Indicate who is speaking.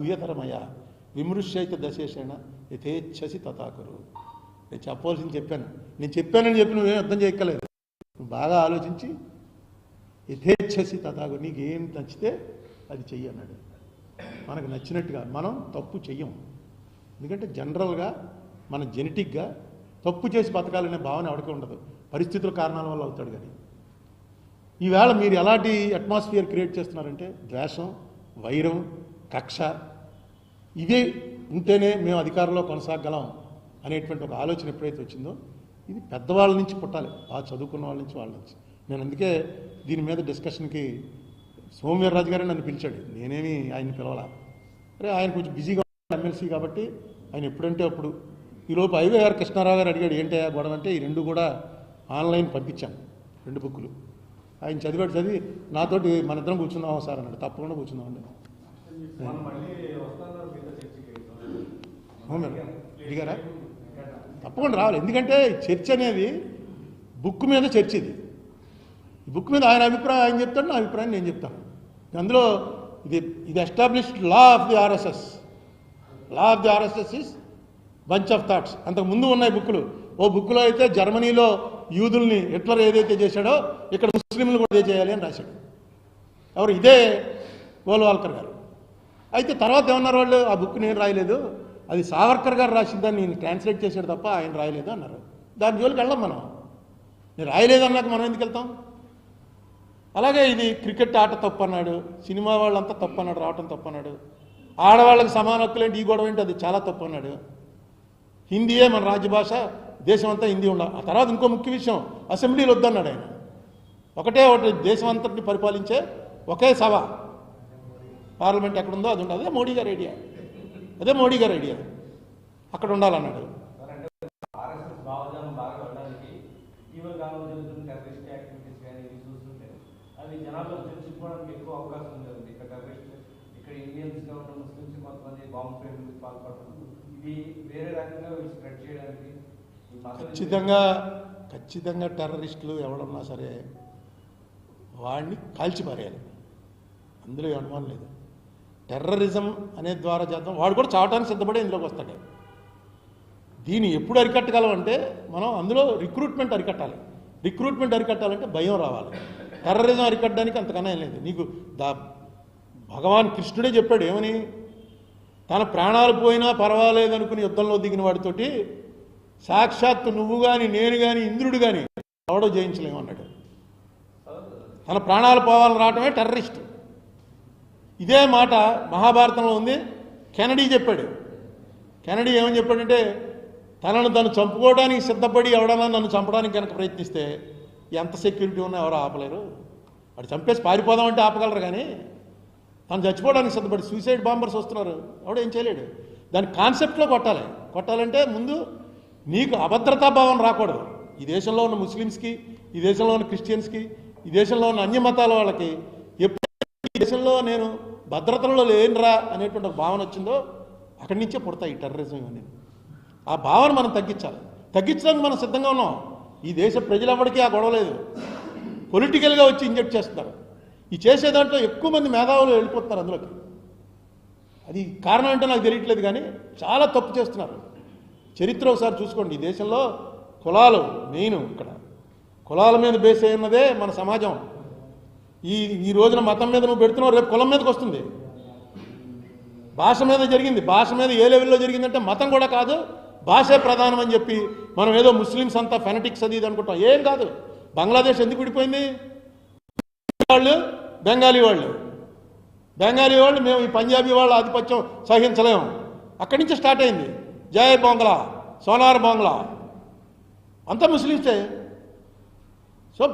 Speaker 1: గుహ్యతరమయ విమృశ్యైత దశేషణ యథేచ్ఛసి తథాకురు. నేను చెప్పవలసింది చెప్పాను. నేను చెప్పానని చెప్పి నువ్వేం అర్థం చేయక్కలేదు. నువ్వు బాగా ఆలోచించి యథేచ్ఛసి తథాకురు, నీకేం నచ్చితే అది చెయ్యి అన్నాడు. మనకు నచ్చినట్టుగా మనం తప్పు చెయ్యం. ఎందుకంటే జనరల్గా మన జెనెటిక్గా తప్పు చేసి బతకాలనే భావన ఎవరికి ఉండదు. పరిస్థితుల కారణాల వల్ల అవుతాడు. కానీ ఈవేళ మీరు ఎలాంటి అట్మాస్ఫియర్ క్రియేట్ చేస్తున్నారంటే ద్వేషం, వైరం, కక్ష ఇవే ఉంటేనే మేము అధికారంలో కొనసాగలం అనేటువంటి ఒక ఆలోచన ఎప్పుడైతే వచ్చిందో ఇది పెద్దవాళ్ళ నుంచి పుట్టాలి, బాగా చదువుకున్న వాళ్ళ నుంచి, వాళ్ళ నుంచి. నేను అందుకే దీని మీద డిస్కషన్కి సోమవీర్రాజు గారే నన్ను పిలిచాడు. నేనేమి ఆయన్ని పిలవాలా. అరే ఆయన కొంచెం బిజీగా ఎమ్మెల్సీ కాబట్టి ఆయన ఎప్పుడంటే అప్పుడు. ఈలోపు ఐవీఆర్ కృష్ణారావు గారు అడిగాడు ఏంటయ్యా గొడవ అంటే ఈ రెండు కూడా ఆన్లైన్ పంపించాను, 2 బుక్కులు. ఆయన చదివి నాతోటి మన ఇద్దరం కూర్చున్నాం సార్ అన్నాడు. తప్పకుండా కూర్చున్నామండి. అడిగారా? తప్పకుండా రావాలి. ఎందుకంటే చర్చ అనేది బుక్ మీద చర్చ. ఇది బుక్ మీద ఆయన అభిప్రాయం ఆయన చెప్తాడు, నా అభిప్రాయం నేను చెప్తాను. అందులో ఇది established law of the RSS. Law of the RSS is bunch of thoughts. అంతకు ముందు ఉన్నాయి బుక్కులు. ఓ బుక్లో అయితే జర్మనీలో యూదుల్ని హిట్లర్ ఏదైతే చేశాడో ఇక్కడ ముస్లింలు కూడా అదే చేయాలి అని రాశాడు. ఎవరు? ఇదే గోల్వాల్కర్ గారు. అయితే తర్వాత ఏమన్నారు వాళ్ళు, ఆ బుక్ నేను రాయలేదు, అది సావర్కర్ గారు రాసిందని నేను ట్రాన్స్లేట్ చేశాడు తప్ప ఆయన రాయలేదు అన్నారు. దాని జోలికి వెళ్ళాం మనం. నేను రాయలేదు అన్నాక మనం ఎందుకు వెళ్తాం? అలాగే ఇది క్రికెట్ ఆట తప్పు అన్నాడు, సినిమా వాళ్ళంతా తప్పు అన్నాడు, రావటం తప్పు అన్నాడు, ఆడవాళ్ళకి సమాన హక్కులేంటి ఈ గొడవ ఏంటి అది చాలా తప్పు అన్నాడు. హిందీయే మన రాజ్యభాష, దేశం అంతా హిందీ ఉండాలి. ఆ తర్వాత ఇంకో ముఖ్య విషయం, అసెంబ్లీలు వద్దన్నాడు ఆయన. ఒకటే దేశం అంతటిని పరిపాలించే ఒకే సభ, పార్లమెంట్ ఎక్కడుందో అది ఉండాలి. అదే మోడీ గారి ఐడియా, అదే మోడీ గారి ఐడియా, అక్కడ ఉండాలన్నాడు. ఖచ్చితంగా టెర్రరిస్టులు ఎవడన్నా సరే వాడిని కాల్చిపారేయాలి, అందులో అనుమానం లేదు. టెర్రరిజం అనే ద్వారా చేద్దాం, వాడు కూడా చావటానికి సిద్ధపడే ఇందులోకి వస్తాడు. దీన్ని ఎప్పుడు అరికట్టగలం అంటే మనం అందులో రిక్రూట్మెంట్ అరికట్టాలి. రిక్రూట్మెంట్ అరికట్టాలంటే భయం రావాలి. టెర్రరిజం అరికట్టడానికి అంతకన్నా ఏం లేదు. నీకు భగవాన్ కృష్ణుడే చెప్పాడు ఏమని, తన ప్రాణాలు పోయినా పర్వాలేదు అనుకుని యుద్ధంలో దిగిన వాడితోటి సాక్షాత్తు నువ్వు కానీ నేను కానీ ఇంద్రుడు కానీ ఎవడో జయించలేమన్నాడు. తన ప్రాణాలు పోవాలని రావటమే టెర్రరిస్ట్. ఇదే మాట మహాభారతంలో ఉంది. కెనడీ చెప్పాడు. కెనడీ ఏమని చెప్పాడంటే, తనను తను చంపుకోవడానికి సిద్ధపడి ఎవడన్నా నన్ను చంపడానికి కనుక ప్రయత్నిస్తే ఎంత సెక్యూరిటీ ఉన్నా ఎవరో ఆపలేరు. వాడు చంపేసి పారిపోదామంటే ఆపగలరు, కానీ తను చచ్చిపోవడానికి సిద్ధపడి సూసైడ్ బాంబర్స్ వస్తున్నారు, ఎవడేం చేయలేడు. దాని కాన్సెప్ట్లో కొట్టాలంటే ముందు నీకు అభద్రతా భావం రాకూడదు. ఈ దేశంలో ఉన్న ముస్లిమ్స్కి, ఈ దేశంలో ఉన్న క్రిస్టియన్స్కి, ఈ దేశంలో ఉన్న అన్య మతాల వాళ్ళకి ఎప్పుడు ఈ దేశంలో నేను భద్రతలో లేనురా అనేటువంటి ఒక భావన వచ్చిందో అక్కడి నుంచే పుడతాయి ఈ టెర్రరిజం ఇవన్నీ. ఆ భావన మనం తగ్గించడానికి మనం సిద్ధంగా ఉన్నాం. ఈ దేశ ప్రజలెవడికి ఆ గొడవ లేదు. పొలిటికల్గా వచ్చి ఇంజెక్ట్ చేస్తున్నారు. ఈ చేసే దాంట్లో ఎక్కువ మంది మేధావులు వెళ్ళిపోతున్నారు అందులోకి. అది కారణం అంటే నాకు తెలియట్లేదు, కానీ చాలా తప్పు చేస్తున్నారు. చరిత్ర ఒకసారి చూసుకోండి. ఈ దేశంలో కులాలు మెయిన్. ఇక్కడ కులాల మీద బేస్ అయినదే మన సమాజం. ఈ రోజున మతం మీద నువ్వు పెడుతున్నావు, రేపు కులం మీదకి వస్తుంది. భాష మీద జరిగింది, భాష మీద ఏ లెవెల్లో జరిగిందంటే మతం కూడా కాదు, భాషే ప్రధానం అని చెప్పి మనం ఏదో ముస్లిమ్స్ అంతా ఫెనటిక్స్ అది ఇది అనుకుంటాం. ఏం కాదు. బంగ్లాదేశ్ ఎందుకు విడిపోయింది? వాళ్ళు బెంగాలీ వాళ్ళు మేము ఈ పంజాబీ వాళ్ళ ఆధిపత్యం సహించలేము, అక్కడి నుంచి స్టార్ట్ అయింది. జై బంగ్లా, సోనార్ బంగ్లా అంతా ముస్లిమ్సే. సో